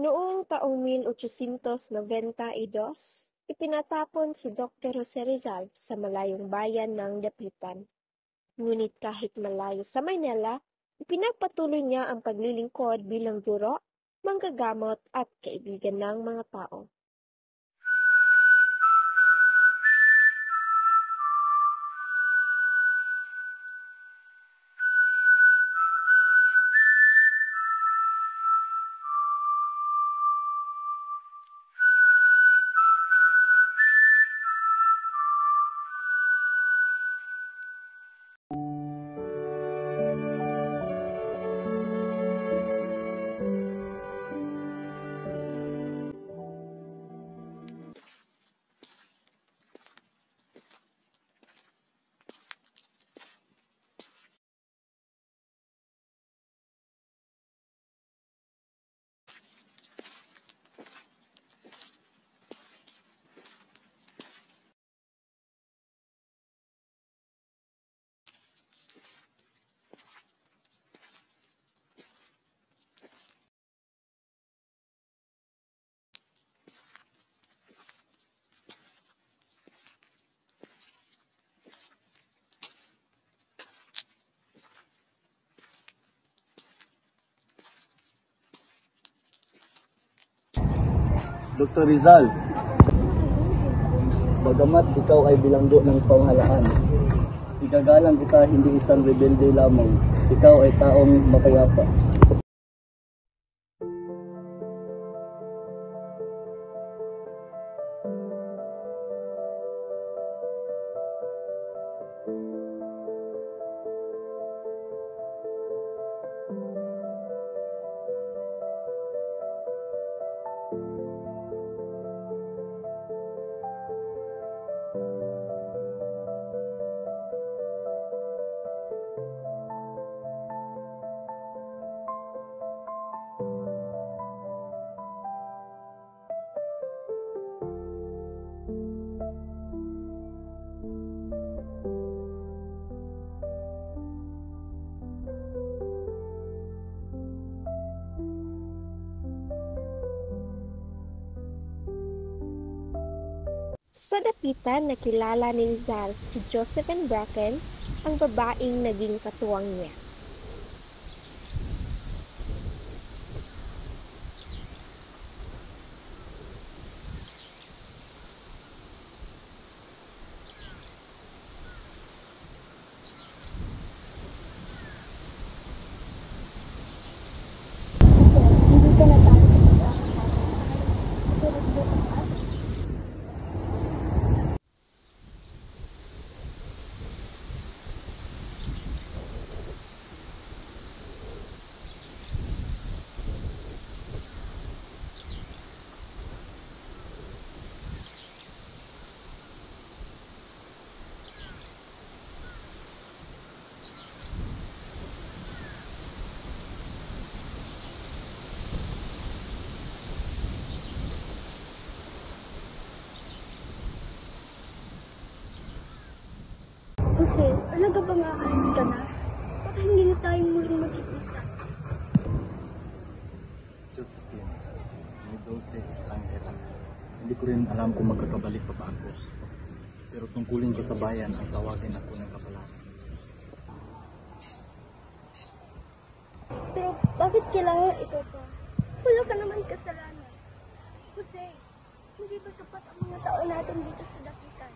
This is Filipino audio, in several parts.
Noong taong 1892, ipinatapon si Dr. Jose Rizal sa malayong bayan ng Dapitan. Ngunit kahit malayo sa Maynila, ipinagpatuloy niya ang paglilingkod bilang guro, manggagamot at kaibigan ng mga tao. Dr. Rizal, bagamat ikaw ay bilanggo ng pamahalaan, igagalang kita hindi isang rebelde lamang, ikaw ay taong mapayapa. Sa Dapitan, nakilala ni Rizal si Josephine Bracken, ang babaeng naging katuwang niya. Jose, ano ba bang aalis ka na? Baka hindi na tayo muling magkikita. Josephine, may 12 estranghera. Hindi ko rin alam kung magkakabalik pa ba ako. Pero tungkulin ko sa bayan ay tawagin ako ng kapalaran. Pero bakit kailangan ito pa? Wala ka naman kasalanan. Jose, hindi ba sapat ang mga tao natin dito sa Dapitan?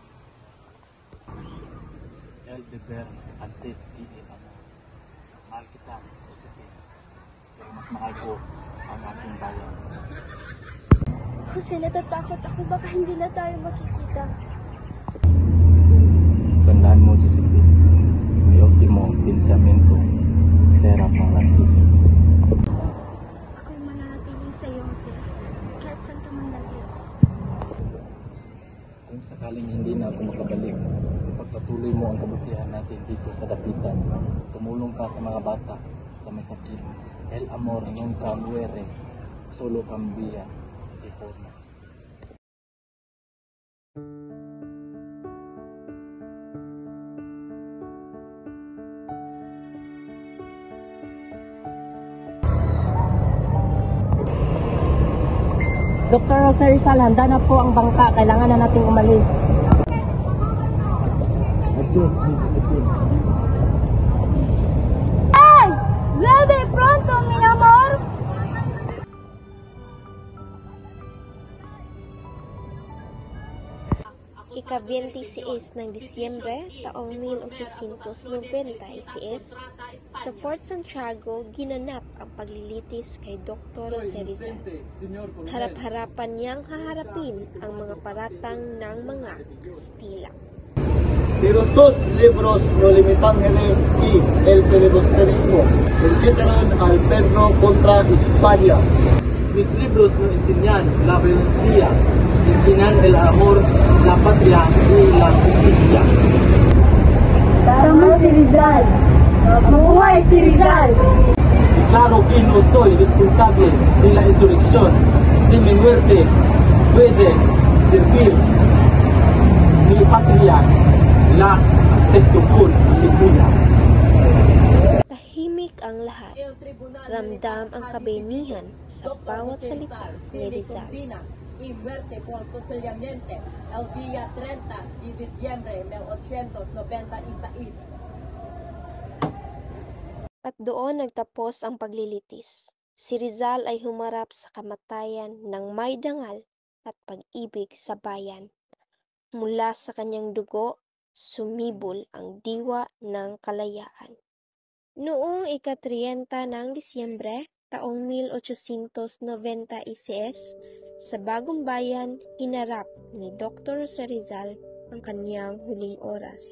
El deber antes di el amor. Mahal kita, Josephine. Pero mas mahal ko ang aking bayan. Jose, natatakot ako baka hindi na tayo makikita. Tandaan mo, Josephine. Mi ultimo pensamiento será para ti. sakaling hindi na ako makabalik, ipagpatuloy mo ang kabutihan natin dito sa dapitan. Tumulong ka sa mga bata sa may sakit. El amor nunca muere, solo cambia de forma. Dr. Jose Rizal, handa na po ang bangka. Kailangan na nating umalis. Adios, mi disciplina. ¡Ay! ¡Vuelve pronto, mi amor! Ika-26 ng Disyembre taong 1896, sa Fort Santiago ginanap ang paglilitis kay Dr. Jose Rizal. Harap-harapan niyang haharapin ang mga paratang ng mga Kastila. Pero sus libros no limitan y el filibusterismo consideran al Pedro contra España. Mis libros no enseñan la violencia, enseñan el amor, la patria y la justicia. Tama si Rizal! Mabuhay si Rizal! Claro que no soy responsable de la insurrección. Si mi muerte puede servir mi patria, la acepto con alegría. Tahimik ang lahat. Ramdam ang kabenihan sa bawat salita ni Rizal. Y muerte por fusilamiento el día 30 de diciembre de 1896. At doon nagtapos ang paglilitis. Si Rizal ay humarap sa kamatayan ng may dangal at pag-ibig sa bayan. Mula sa kanyang dugo, sumibol ang diwa ng kalayaan. Noong ika-30 ng Disyembre, taong 1896, sa Bagong Bayan, hinarap ni Dr. Jose Rizal ang kanyang huling oras.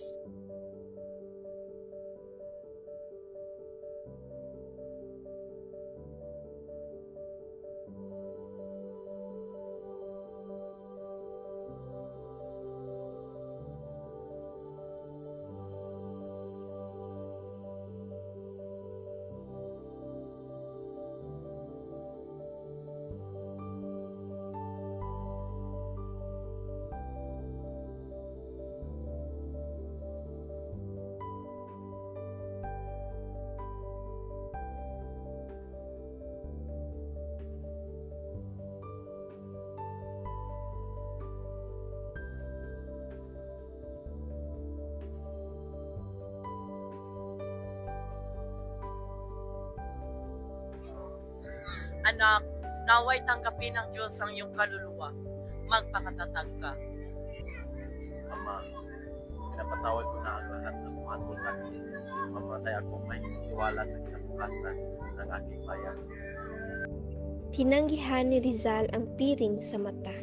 Anak, naway tanggapin ng Diyos ang iyong kaluluwa. Magpakatatag ka. Ama, pinapatawad ko na ang lahat ng tumatol sa akin. Mamatay ako may tiwala sa kinabukasan ng aking bayan. Tinanggihan ni Rizal ang piring sa mata.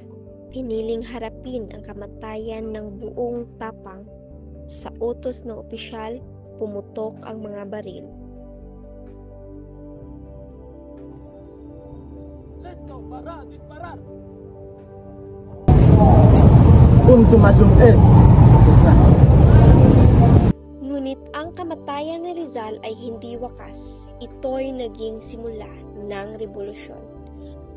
Piniling harapin ang kamatayan ng buong tapang. Sa utos ng opisyal, pumutok ang mga baril. Consumación es. Ngunit ang kamatayan ni Rizal ay hindi wakas. Ito'y naging simula ng revolusyon.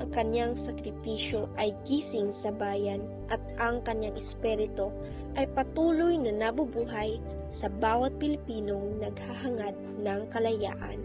Ang kanyang sakripisyo ay gising sa bayan at ang kanyang espiritu ay patuloy na nabubuhay sa bawat Pilipinong naghahangad ng kalayaan.